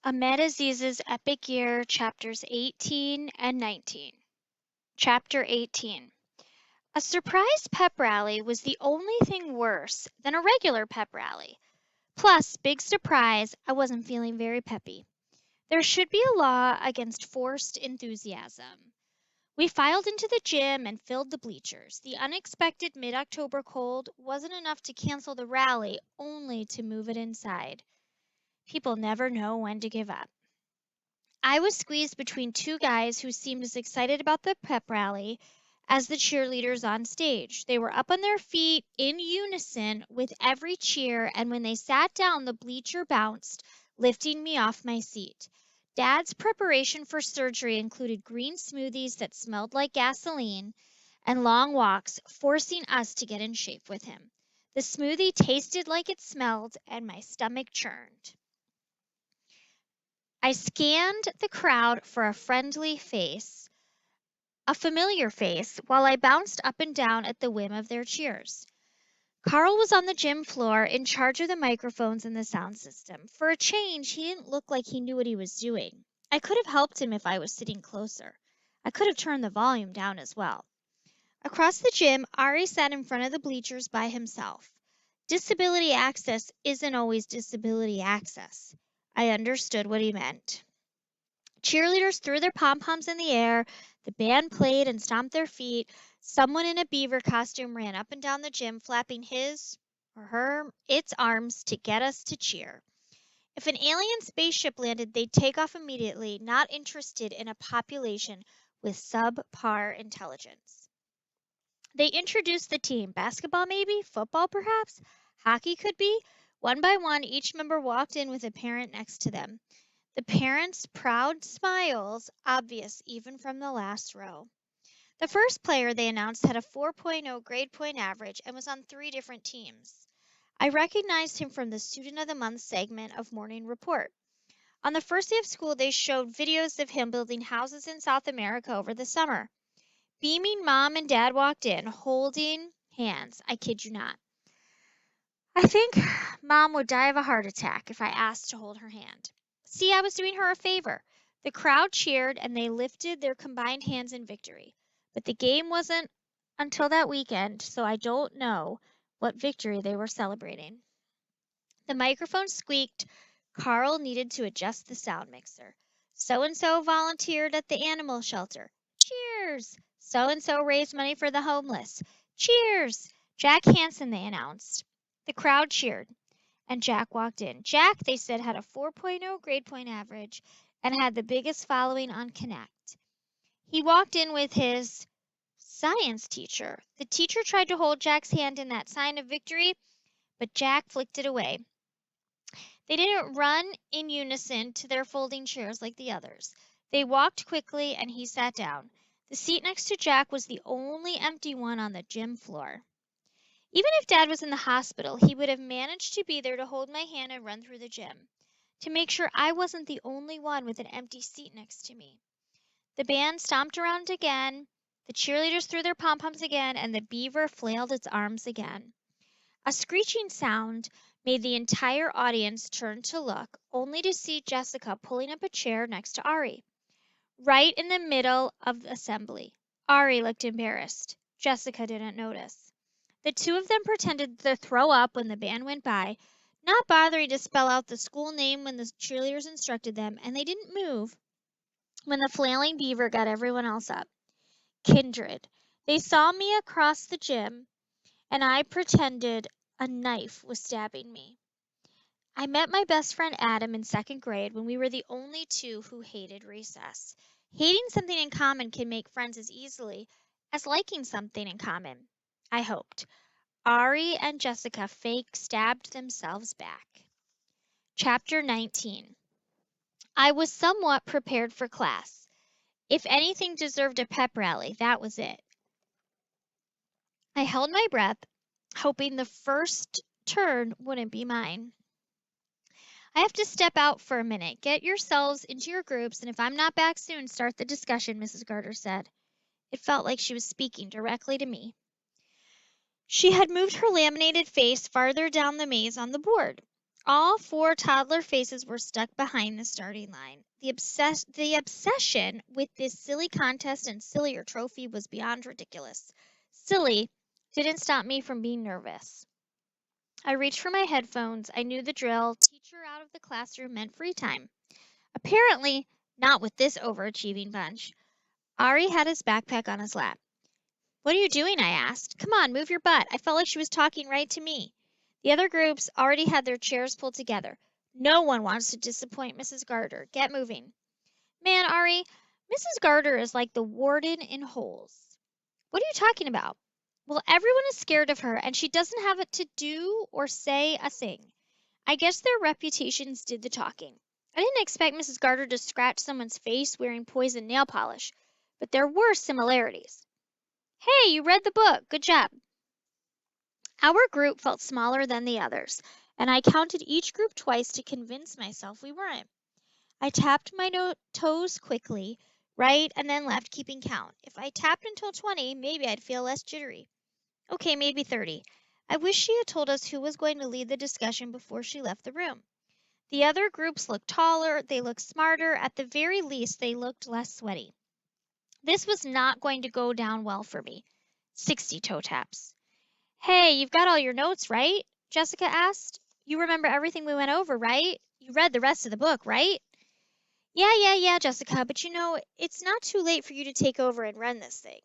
Ahmed Aziz's Epic Year, Chapters 18 and 19. Chapter 18. A surprise pep rally was the only thing worse than a regular pep rally. Plus, big surprise, I wasn't feeling very peppy. There should be a law against forced enthusiasm. We filed into the gym and filled the bleachers. The unexpected mid October cold wasn't enough to cancel the rally, only to move it inside. People never know when to give up. I was squeezed between two guys who seemed as excited about the pep rally as the cheerleaders on stage. They were up on their feet in unison with every cheer, and when they sat down, the bleacher bounced, lifting me off my seat. Dad's preparation for surgery included green smoothies that smelled like gasoline and long walks, forcing us to get in shape with him. The smoothie tasted like it smelled, and my stomach churned. I scanned the crowd for a friendly face, a familiar face, while I bounced up and down at the whim of their cheers. Carl was on the gym floor in charge of the microphones and the sound system. For a change, he didn't look like he knew what he was doing. I could have helped him if I was sitting closer. I could have turned the volume down as well. Across the gym, Ari sat in front of the bleachers by himself. Disability access isn't always disability access. I understood what he meant. Cheerleaders threw their pom-poms in the air, the band played and stomped their feet. Someone in a beaver costume ran up and down the gym, flapping his or her its arms to get us to cheer. If an alien spaceship landed, they'd take off immediately, not interested in a population with subpar intelligence. They introduced the team. Basketball, maybe? Football, perhaps? Hockey could be? One by one, each member walked in with a parent next to them. The parents' proud smiles obvious even from the last row. The first player they announced had a 4.0 grade point average and was on 3 different teams. I recognized him from the Student of the Month segment of Morning Report. On the first day of school, they showed videos of him building houses in South America over the summer. Beaming mom and dad walked in, holding hands. I kid you not. I think mom would die of a heart attack if I asked to hold her hand. See, I was doing her a favor. The crowd cheered and they lifted their combined hands in victory. But the game wasn't until that weekend, so I don't know what victory they were celebrating. The microphone squeaked. Carl needed to adjust the sound mixer. So and so volunteered at the animal shelter. Cheers! So and so raised money for the homeless. Cheers! Jack Hansen, they announced. The crowd cheered, and Jack walked in. Jack, they said, had a 4.0 grade point average and had the biggest following on Connect. He walked in with his science teacher. The teacher tried to hold Jack's hand in that sign of victory, but Jack flicked it away. They didn't run in unison to their folding chairs like the others. They walked quickly, and he sat down. The seat next to Jack was the only empty one on the gym floor. Even if Dad was in the hospital, he would have managed to be there to hold my hand and run through the gym, to make sure I wasn't the only one with an empty seat next to me. The band stomped around again, the cheerleaders threw their pom-poms again, and the beaver flailed its arms again. A screeching sound made the entire audience turn to look, only to see Jessica pulling up a chair next to Ari, right in the middle of the assembly. Ari looked embarrassed. Jessica didn't notice. The two of them pretended to throw up when the band went by, not bothering to spell out the school name when the cheerleaders instructed them, and they didn't move when the flailing beaver got everyone else up. Kindred. They saw me across the gym, and I pretended a knife was stabbing me. I met my best friend Adam in 2nd grade when we were the only two who hated recess. Hating something in common can make friends as easily as liking something in common, I hoped. Ari and Jessica fake stabbed themselves back. Chapter 19. I was somewhat prepared for class. If anything deserved a pep rally, that was it. I held my breath, hoping the first turn wouldn't be mine. I have to step out for a minute. Get yourselves into your groups, and if I'm not back soon, start the discussion, Mrs. Garter said. It felt like she was speaking directly to me. She had moved her laminated face farther down the maze on the board. All four toddler faces were stuck behind the starting line. The obsession with this silly contest and sillier trophy was beyond ridiculous. Silly didn't stop me from being nervous. I reached for my headphones. I knew the drill. Teacher out of the classroom meant free time. Apparently, not with this overachieving bunch. Ari had his backpack on his lap. "What are you doing?" I asked. "Come on, move your butt." I felt like she was talking right to me. The other groups already had their chairs pulled together. No one wants to disappoint Mrs. Garter. Get moving. Man, Ari, Mrs. Garter is like the warden in holes. What are you talking about? Well, everyone is scared of her, and she doesn't have it to do or say a thing. I guess their reputations did the talking. I didn't expect Mrs. Garter to scratch someone's face wearing poison nail polish, but there were similarities. Hey, you read the book. Good job. Our group felt smaller than the others, and I counted each group twice to convince myself we weren't. I tapped my toes quickly, right and then left, keeping count. If I tapped until 20, maybe I'd feel less jittery. Okay, maybe 30. I wish she had told us who was going to lead the discussion before she left the room. The other groups looked taller, they looked smarter, at the very least, they looked less sweaty. This was not going to go down well for me. 60 toe taps. "Hey, you've got all your notes, right?" Jessica asked. "You remember everything we went over, right? You read the rest of the book, right?" Yeah, Jessica, but it's not too late for you to take over and run this thing."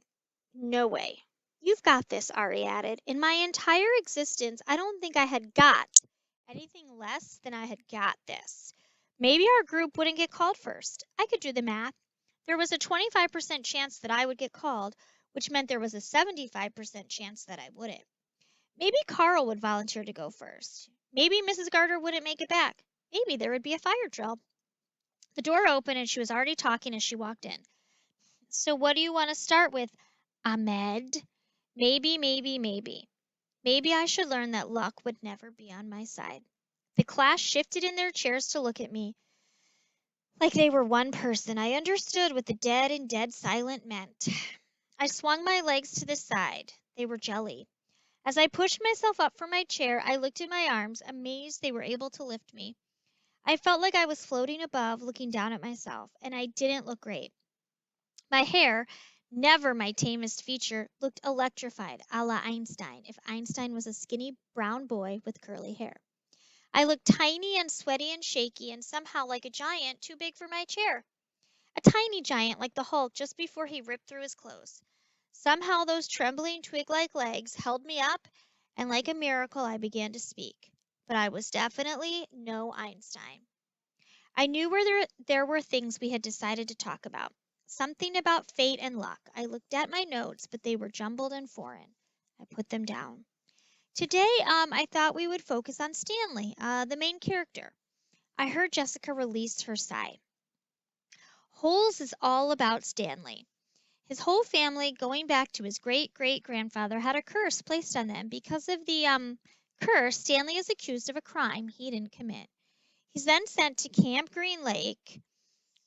"No way." "You've got this," Ari added. In my entire existence, I don't think I had got anything less than I had got this. Maybe our group wouldn't get called first. I could do the math. There was a 25% chance that I would get called, which meant there was a 75% chance that I wouldn't. Maybe Carl would volunteer to go first. Maybe Mrs. Garter wouldn't make it back. Maybe there would be a fire drill. The door opened and she was already talking as she walked in. "So what do you want to start with, Ahmed?" Maybe. Maybe I should learn that luck would never be on my side. The class shifted in their chairs to look at me like they were one person. I understood what the dead and dead silent meant. I swung my legs to the side. They were jelly. As I pushed myself up from my chair, I looked at my arms, amazed they were able to lift me. I felt like I was floating above, looking down at myself, and I didn't look great. My hair, never my tamest feature, looked electrified, a la Einstein, if Einstein was a skinny brown boy with curly hair. I looked tiny and sweaty and shaky, and somehow like a giant too big for my chair. A tiny giant like the Hulk just before he ripped through his clothes. Somehow those trembling twig-like legs held me up, and like a miracle I began to speak. But I was definitely no Einstein. I knew there were things we had decided to talk about. Something about fate and luck. I looked at my notes, but they were jumbled and foreign. I put them down. Today, I thought we would focus on Stanley, the main character. I heard Jessica release her sigh. Holes is all about Stanley. His whole family, going back to his great-great-grandfather, had a curse placed on them. Because of the curse, Stanley is accused of a crime he didn't commit. He's then sent to Camp Green Lake,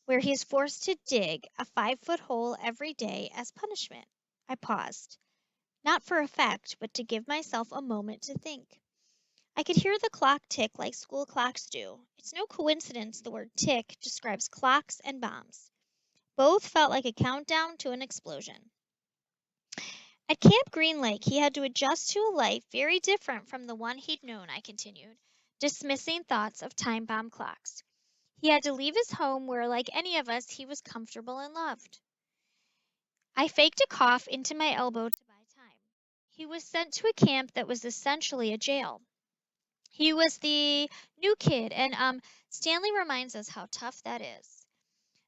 where he is forced to dig a 5-foot hole every day as punishment. I paused, not for effect, but to give myself a moment to think. I could hear the clock tick like school clocks do. It's no coincidence the word tick describes clocks and bombs. Both felt like a countdown to an explosion. At Camp Green Lake, he had to adjust to a life very different from the one he'd known, I continued, dismissing thoughts of time bomb clocks. He had to leave his home where, like any of us, he was comfortable and loved. I faked a cough into my elbow to buy time. He was sent to a camp that was essentially a jail. He was the new kid, and Stanley reminds us how tough that is.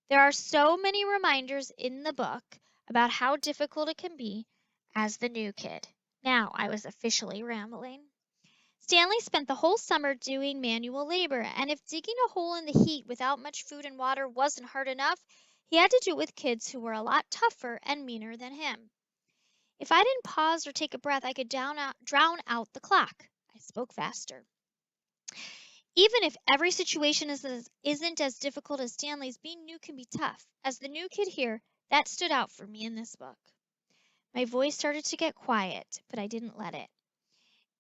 There are so many reminders in the book about how difficult it can be as the new kid. Now I was officially rambling. Stanley spent the whole summer doing manual labor, and if digging a hole in the heat without much food and water wasn't hard enough, he had to do it with kids who were a lot tougher and meaner than him. If I didn't pause or take a breath, I could drown out the clock. I spoke faster. Even if every situation isn't as difficult as Stanley's, being new can be tough. As the new kid here, that stood out for me in this book. My voice started to get quiet, but I didn't let it.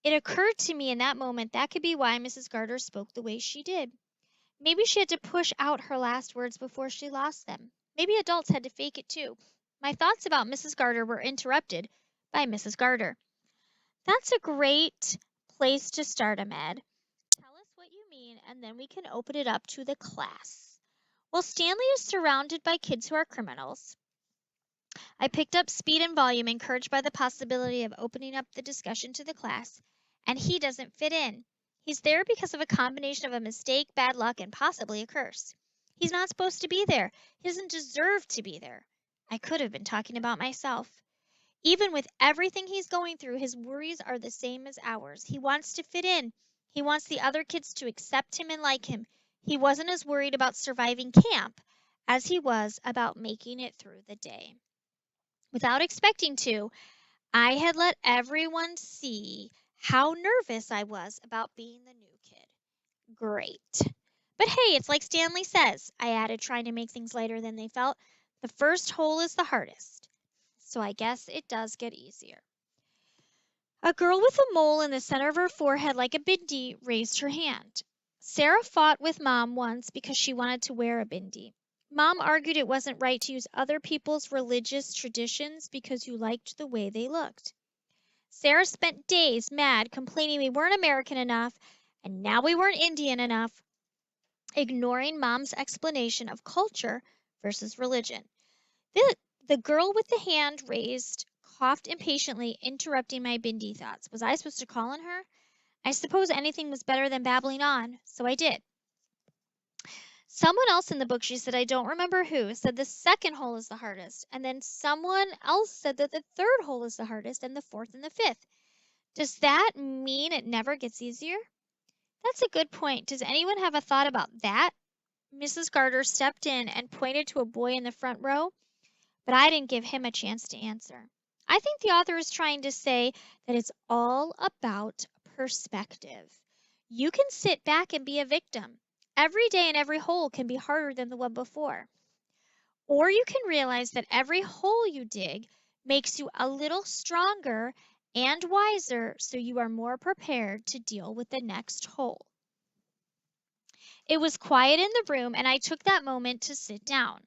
It occurred to me in that moment that could be why Mrs. Garter spoke the way she did. Maybe she had to push out her last words before she lost them. Maybe adults had to fake it too. My thoughts about Mrs. Garter were interrupted by Mrs. Garter. That's a great place to start, Ahmed. Tell us what you mean, and then we can open it up to the class. Well, Stanley is surrounded by kids who are criminals. I picked up speed and volume, encouraged by the possibility of opening up the discussion to the class, and he doesn't fit in. He's there because of a combination of a mistake, bad luck, and possibly a curse. He's not supposed to be there. He doesn't deserve to be there. I could have been talking about myself. Even with everything he's going through, his worries are the same as ours. He wants to fit in. He wants the other kids to accept him and like him. He wasn't as worried about surviving camp as he was about making it through the day. Without expecting to, I had let everyone see how nervous I was about being the new kid. Great. But hey, it's like Stanley says, I added, trying to make things lighter than they felt. The first hole is the hardest. So I guess it does get easier. A girl with a mole in the center of her forehead like a bindi raised her hand. Sarah fought with Mom once because she wanted to wear a bindi. Mom argued it wasn't right to use other people's religious traditions because you liked the way they looked. Sarah spent days mad, complaining we weren't American enough, and now we weren't Indian enough, ignoring Mom's explanation of culture versus religion. The girl with the hand raised coughed impatiently, interrupting my bindi thoughts. Was I supposed to call on her? I suppose anything was better than babbling on, so I did. Someone else in the book, she said, I don't remember who, said the second hole is the hardest. And then someone else said that the third hole is the hardest, and the fourth and the fifth. Does that mean it never gets easier? That's a good point. Does anyone have a thought about that? Mrs. Garter stepped in and pointed to a boy in the front row, but I didn't give him a chance to answer. I think the author is trying to say that it's all about perspective. You can sit back and be a victim. Every day and every hole can be harder than the one before. Or you can realize that every hole you dig makes you a little stronger and wiser, so you are more prepared to deal with the next hole. It was quiet in the room, and I took that moment to sit down.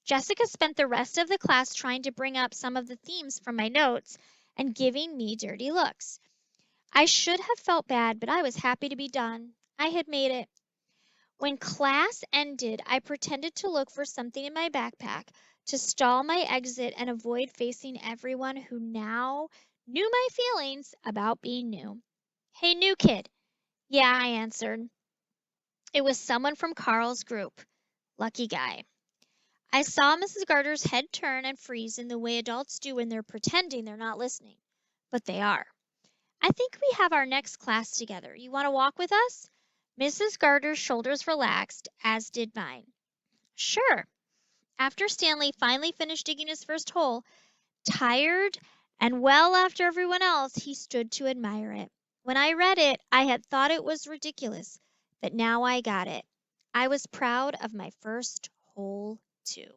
Jessica spent the rest of the class trying to bring up some of the themes from my notes and giving me dirty looks. I should have felt bad, but I was happy to be done. I had made it. When class ended, I pretended to look for something in my backpack to stall my exit and avoid facing everyone who now knew my feelings about being new. Hey, new kid. Yeah, I answered. It was someone from Carl's group. Lucky guy. I saw Mrs. Garter's head turn and freeze in the way adults do when they're pretending they're not listening. But they are. I think we have our next class together. You want to walk with us? Mrs. Garter's shoulders relaxed, as did mine. Sure. After Stanley finally finished digging his first hole, tired and well after everyone else, he stood to admire it. When I read it, I had thought it was ridiculous, but now I got it. I was proud of my first hole, too.